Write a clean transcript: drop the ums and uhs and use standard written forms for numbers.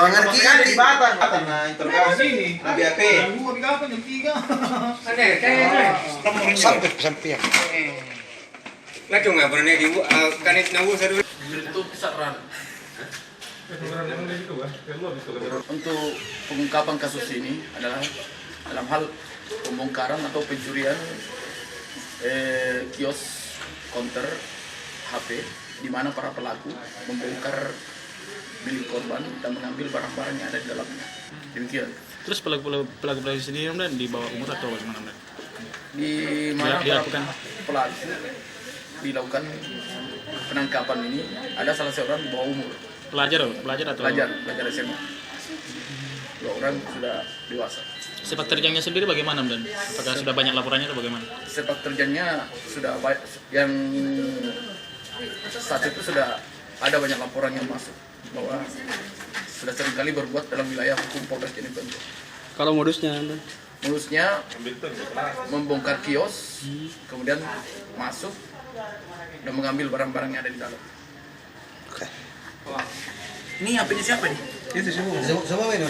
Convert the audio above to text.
Lawangan kita di Batam karena interogasi Sini. di BAP. Yang 2 digapan, yang 3. sampai sampai. Nah cuma pernah di kanit nabu satu. Untuk kisaran untuk pengungkapan kasus ini adalah dalam hal pembongkaran atau pencurian kios counter HP di mana para pelaku membongkar milik korban dan mengambil barang-barang yang ada di dalamnya. Demikian. Terus pelaku sendiri dan dibawa umur atau bagaimana? Di mana para dilakukan pelaku dilakukan penangkapan ini ada salah seorang di bawah umur. pelajar atau Pelajar SMA. 2 orang sudah dewasa. sepak terjangnya sendiri bagaimana dan apakah sudah banyak laporannya atau bagaimana? Sepak terjangnya sudah banyak, yang saat itu sudah ada banyak laporan yang masuk bahwa sudah seringkali berbuat dalam wilayah hukum Polres Jeneponto. Kalau modusnya Modusnya membongkar kios, kemudian masuk dan mengambil barang-barang yang ada di dalam. Oke. Ini HP-nya siapa nih? Semua minum.